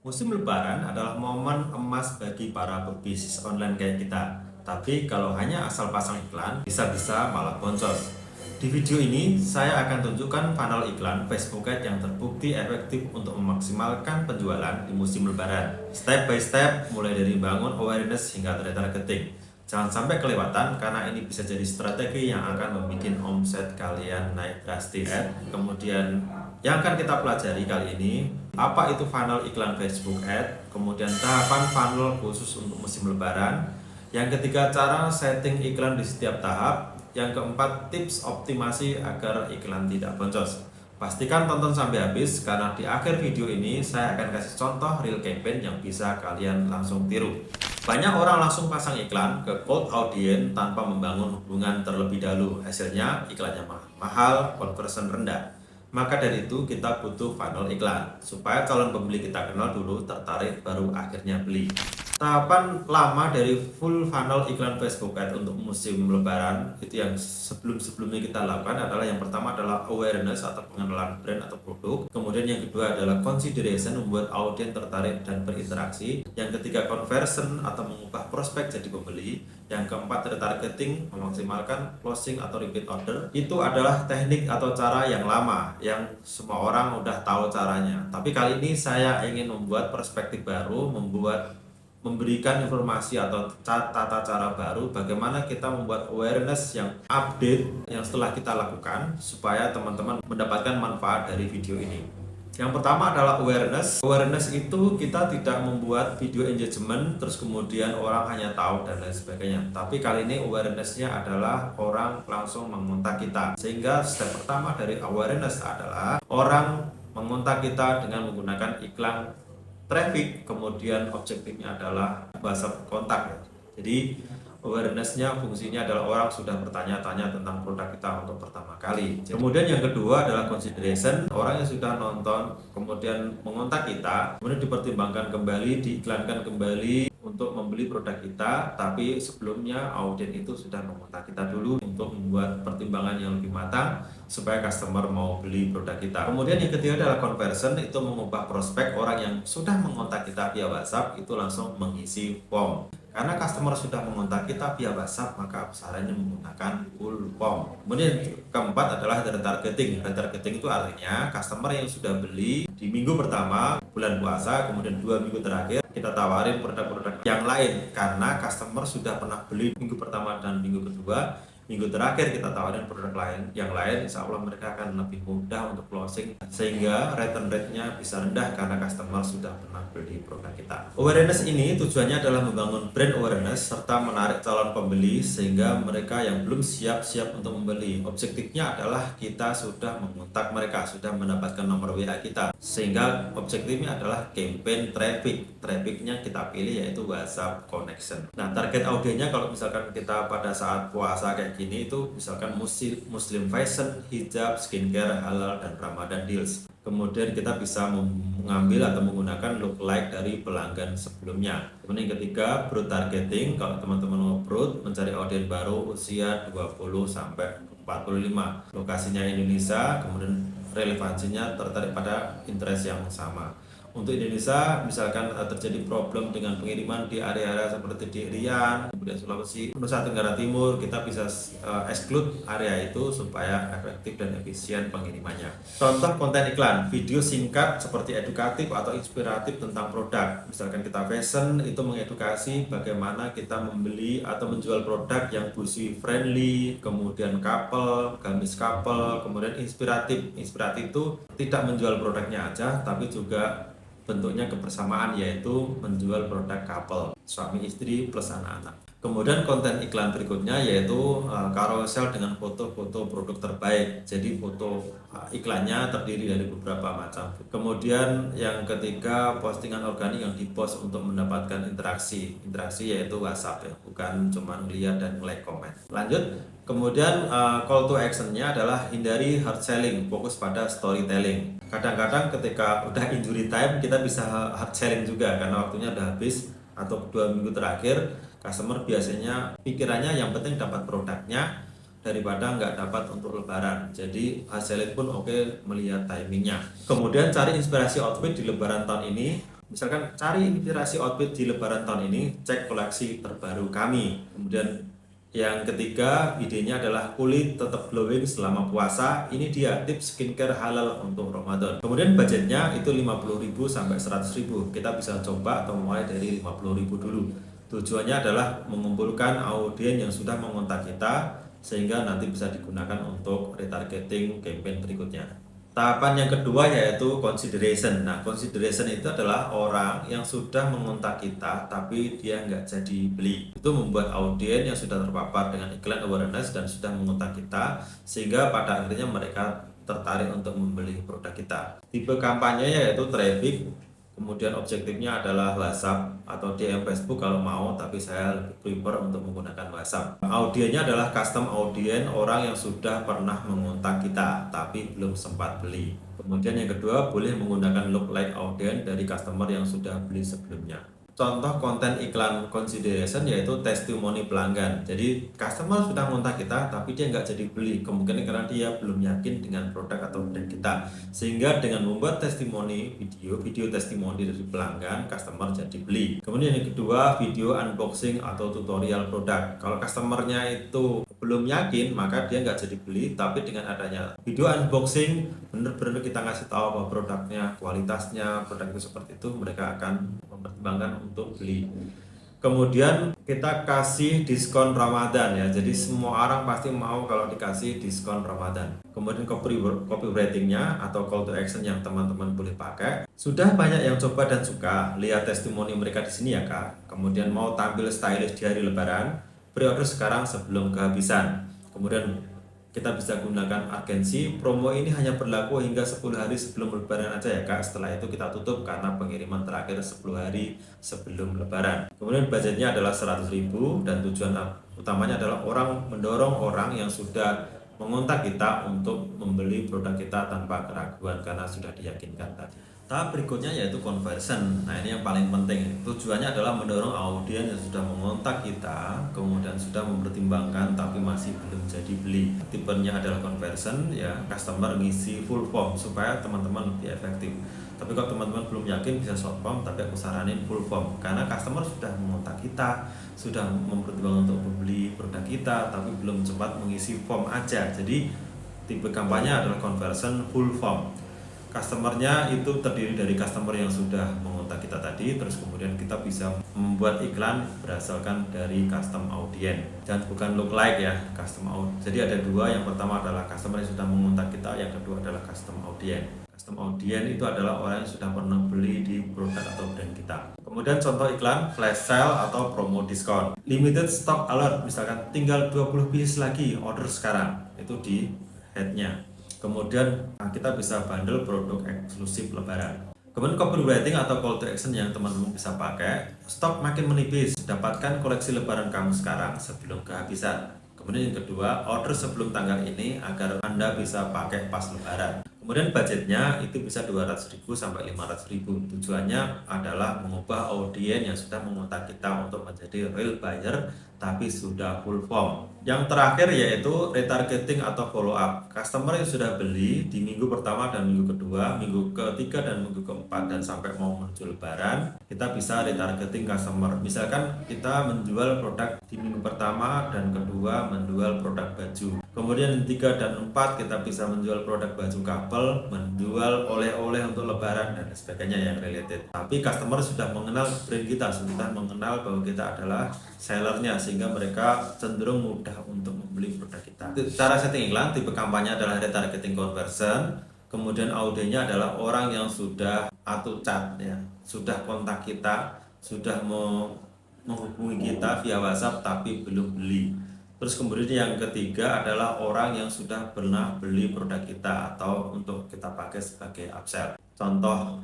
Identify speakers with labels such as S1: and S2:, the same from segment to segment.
S1: Musim Lebaran adalah momen emas bagi para pebisnis online kayak kita. Tapi kalau hanya asal pasang iklan, bisa-bisa malah boncos. Di video ini, saya akan tunjukkan funnel iklan Facebook Ads yang terbukti efektif untuk memaksimalkan penjualan di musim Lebaran. Step by step, mulai dari bangun awareness hingga retargeting. Jangan sampai kelewatan karena ini bisa jadi strategi yang akan membuat omset kalian naik drastis. Kemudian yang akan kita pelajari kali ini, apa itu funnel iklan Facebook Ad, kemudian tahapan funnel khusus untuk musim Lebaran, yang ketiga cara setting iklan di setiap tahap, yang keempat tips optimasi agar iklan tidak boncos. Pastikan tonton sampai habis karena di akhir video ini saya akan kasih contoh real campaign yang bisa kalian langsung tiru. Banyak orang langsung pasang iklan ke cold audience tanpa membangun hubungan terlebih dahulu. Hasilnya iklannya mahal, conversion rendah. Maka dari itu kita butuh funnel iklan supaya calon pembeli kita kenal dulu, tertarik, baru akhirnya beli. Tahapan lama dari full funnel iklan Facebook Ads untuk musim Lebaran itu yang sebelum-sebelumnya kita lakukan adalah yang pertama adalah awareness atau pengenalan brand atau produk. Kemudian yang kedua adalah consideration, membuat audiens tertarik dan berinteraksi. Yang ketiga conversion atau mengubah prospek jadi pembeli. Yang keempat retargeting, memaksimalkan closing atau repeat order. Itu adalah teknik atau cara yang lama yang semua orang udah tahu caranya. Tapi kali ini saya ingin membuat perspektif baru, memberikan informasi atau tata cara baru bagaimana kita membuat awareness yang update yang setelah kita lakukan supaya teman-teman mendapatkan manfaat dari video ini. Yang pertama adalah awareness. Awareness itu kita tidak membuat video engagement terus kemudian orang hanya tahu dan lain sebagainya. Tapi kali ini awarenessnya adalah orang langsung mengontak kita. Sehingga step pertama dari awareness adalah orang mengontak kita dengan menggunakan iklan traffic, kemudian objektifnya adalah bahasa kontak. Jadi awareness-nya fungsinya adalah orang sudah bertanya-tanya tentang produk kita untuk pertama kali. Kemudian yang kedua adalah consideration, orang yang sudah nonton kemudian mengontak kita, kemudian dipertimbangkan kembali, diiklankan kembali untuk membeli produk kita, tapi sebelumnya audiens itu sudah mengontak kita dulu untuk membuat pertimbangan yang lebih matang supaya customer mau beli produk kita. Kemudian yang ketiga adalah conversion, itu mengubah prospek orang yang sudah mengontak kita via WhatsApp itu langsung mengisi form. Karena customer sudah mengontak kita via WhatsApp, maka sarannya menggunakan full form. Kemudian keempat adalah retargeting. Retargeting itu artinya customer yang sudah beli di minggu pertama bulan puasa, kemudian 2 minggu terakhir kita tawarin produk-produk yang lain karena customer sudah pernah beli minggu pertama dan minggu kedua. Minggu terakhir kita tawarin produk lain, yang lain insya Allah mereka akan lebih mudah untuk closing sehingga return rate-nya bisa rendah karena customer sudah pernah beli produk kita. Awareness ini tujuannya adalah membangun brand awareness serta menarik calon pembeli sehingga mereka yang belum siap-siap untuk membeli. Objektifnya adalah kita sudah mengontak mereka, sudah mendapatkan nomor WA kita, sehingga objektifnya adalah campaign traffic. Trafficnya kita pilih yaitu WhatsApp connection. Nah, target audiensnya kalau misalkan kita pada saat puasa kayak gini itu misalkan muslim fashion, hijab, skincare, halal, dan Ramadan deals. Kemudian kita bisa mengambil atau menggunakan lookalike dari pelanggan sebelumnya. Kemudian yang ketiga, broad targeting. Kalau teman-teman mau broad, mencari audiens baru usia 20 sampai 45. Lokasinya Indonesia, kemudian relevansinya tertarik pada interest yang sama. Untuk Indonesia, misalkan terjadi problem dengan pengiriman di area-area seperti di Riau, kemudian Sulawesi, Nusa Tenggara Timur, kita bisa exclude area itu supaya efektif dan efisien pengirimannya. Contoh konten iklan, video singkat seperti edukatif atau inspiratif tentang produk. Misalkan kita fashion, itu mengedukasi bagaimana kita membeli atau menjual produk yang busy friendly, kemudian couple, gamis couple, kemudian inspiratif. Inspiratif itu tidak menjual produknya aja, tapi juga bentuknya kebersamaan, yaitu menjual produk couple, suami istri plus anak-anak. Kemudian konten iklan berikutnya yaitu carousel dengan foto-foto produk terbaik. Jadi foto iklannya terdiri dari beberapa macam. Kemudian yang ketiga, postingan organik yang dipost untuk mendapatkan interaksi. Interaksi yaitu WhatsApp ya, bukan cuma lihat dan like komen. Lanjut. Kemudian call to actionnya adalah hindari hard selling, fokus pada storytelling. Kadang-kadang ketika udah injury time kita bisa hard selling juga karena waktunya udah habis atau 2 minggu terakhir customer biasanya pikirannya yang penting dapat produknya daripada nggak dapat untuk lebaran. Jadi hard selling pun oke melihat timingnya. Kemudian cari inspirasi outfit di lebaran tahun ini. Misalkan cari inspirasi outfit di lebaran tahun ini, cek koleksi terbaru kami. Kemudian yang ketiga, idenya adalah kulit tetap glowing selama puasa. Ini dia tips skincare halal untuk Ramadan. Kemudian budgetnya itu 50.000 sampai 100.000. Kita bisa coba atau mulai dari 50.000 dulu. Tujuannya adalah mengumpulkan audiens yang sudah mengontak kita sehingga nanti bisa digunakan untuk retargeting campaign berikutnya. Tahapan yang kedua yaitu consideration. Nah, consideration itu adalah orang yang sudah mengontak kita tapi dia nggak jadi beli. Itu membuat audiens yang sudah terpapar dengan iklan awareness dan sudah mengontak kita sehingga pada akhirnya mereka tertarik untuk membeli produk kita. Tipe kampanye yaitu traffic, kemudian objektifnya adalah WhatsApp atau DM Facebook kalau mau, tapi saya lebih prefer untuk menggunakan WhatsApp. Audiennya adalah custom audience, orang yang sudah pernah mengontak kita tapi belum sempat beli. Kemudian yang kedua, boleh menggunakan lookalike audience dari customer yang sudah beli sebelumnya. Contoh konten iklan consideration yaitu testimoni pelanggan. Jadi customer sudah ngontak kita tapi dia nggak jadi beli, kemungkinan karena dia belum yakin dengan produk atau brand kita. Sehingga dengan membuat testimoni video testimoni dari pelanggan, customer jadi beli. Kemudian yang kedua, video unboxing atau tutorial produk. Kalau customernya itu belum yakin, maka dia nggak jadi beli. Tapi dengan adanya video unboxing, benar-benar kita ngasih tahu bahwa produknya, kualitasnya, produk itu seperti itu, mereka akan mempertimbangkan untuk beli. Kemudian kita kasih diskon Ramadan ya. Jadi semua orang pasti mau kalau dikasih diskon Ramadan. Kemudian copywritingnya atau call to action yang teman-teman boleh pakai. Sudah banyak yang coba dan suka. Lihat testimoni mereka di sini ya Kak. Kemudian mau tampil stylish di hari Lebaran, pre-order sekarang sebelum kehabisan. Kemudian kita bisa gunakan agensi. Promo ini hanya berlaku hingga 10 hari sebelum Lebaran aja ya Kak. Setelah itu kita tutup karena pengiriman terakhir 10 hari sebelum Lebaran. Kemudian budgetnya adalah 100.000 dan tujuan utamanya adalah mendorong orang yang sudah mengontak kita untuk membeli produk kita tanpa keraguan karena sudah diyakinkan tadi. Tahap berikutnya yaitu conversion. Nah, ini yang paling penting. Tujuannya adalah mendorong audiens yang sudah mengontak kita, kemudian sudah mempertimbangkan tapi masih belum jadi beli. Tipenya adalah conversion, ya customer ngisi full form supaya teman-teman lebih efektif. Tapi kalau teman-teman belum yakin bisa short form, tapi aku saranin full form karena customer sudah mengontak kita, sudah mempertimbangkan untuk membeli produk kita, tapi belum sempat mengisi form aja. Jadi tipe kampanye adalah conversion full form. Customernya itu terdiri dari customer yang sudah mengontak kita tadi, terus kemudian kita bisa membuat iklan berdasarkan dari custom audience dan bukan lookalike ya, custom audience. Jadi ada dua, yang pertama adalah customer yang sudah mengontak kita, yang kedua adalah custom audience. Custom audience itu adalah orang yang sudah pernah beli di produk atau brand kita. Kemudian contoh iklan flash sale atau promo diskon. Limited stock alert, misalkan tinggal 20 piece lagi, order sekarang. Itu di headnya. Kemudian kita bisa bundle produk eksklusif Lebaran. Kemudian copywriting atau call to action yang teman-teman bisa pakai. Stok makin menipis, dapatkan koleksi Lebaran kamu sekarang sebelum kehabisan. Kemudian yang kedua, order sebelum tanggal ini agar Anda bisa pakai pas Lebaran. Kemudian budgetnya itu bisa 200.000 sampai 500.000. Tujuannya adalah mengubah audiens yang sudah mengontak kita untuk menjadi real buyer tapi sudah full form. Yang terakhir yaitu retargeting atau follow up. Customer yang sudah beli di minggu pertama dan minggu kedua, minggu ketiga dan minggu keempat dan sampai mau menuju Lebaran, kita bisa retargeting customer. Misalkan kita menjual produk di minggu pertama dan kedua menjual produk baju. Kemudian 3 dan 4 kita bisa menjual produk baju couple, menjual oleh-oleh untuk Lebaran dan sebagainya yang related. Tapi customer sudah mengenal brand kita, sudah mengenal bahwa kita adalah sellernya, sehingga mereka cenderung mudah untuk membeli produk kita. Cara setting iklan, tipe kampanye adalah retargeting conversion. Kemudian audiensnya adalah orang yang sudah atau chat ya, sudah kontak kita, sudah menghubungi kita via WhatsApp tapi belum beli. Terus kemudian yang ketiga adalah orang yang sudah pernah beli produk kita atau untuk kita pakai sebagai upsell. Contoh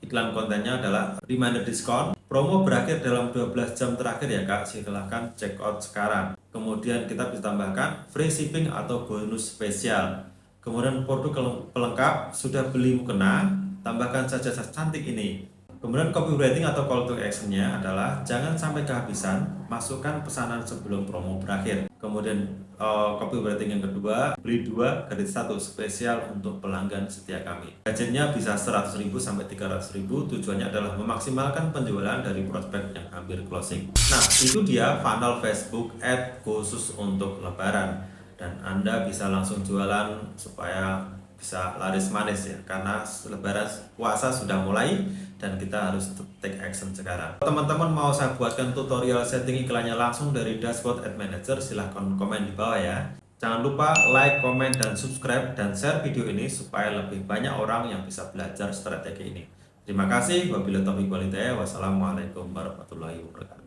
S1: iklan kontennya adalah reminder diskon, promo berakhir dalam 12 jam terakhir ya Kak, silahkan check out sekarang. Kemudian kita bisa tambahkan free shipping atau bonus spesial. Kemudian produk pelengkap, sudah beli mukena, tambahkan saja cantik ini. Kemudian copywriting atau call to action-nya adalah jangan sampai kehabisan, masukkan pesanan sebelum promo berakhir. Kemudian copywriting yang kedua, beli 2 gratis 1 spesial untuk pelanggan setia kami. Budgetnya bisa 100.000 sampai 300.000, tujuannya adalah memaksimalkan penjualan dari prospek yang hampir closing. Nah, itu dia funnel Facebook Ad khusus untuk Lebaran, dan Anda bisa langsung jualan supaya bisa laris manis ya, karena Lebaran puasa sudah mulai dan kita harus take action sekarang. Kalau teman-teman mau saya buatkan tutorial setting iklannya langsung dari dashboard Ad Manager, silahkan komen di bawah ya. Jangan lupa like, komen, dan subscribe dan share video ini supaya lebih banyak orang yang bisa belajar strategi ini. Terima kasih. Wabillahi taufiq wal hidayah. Wassalamualaikum warahmatullahi wabarakatuh.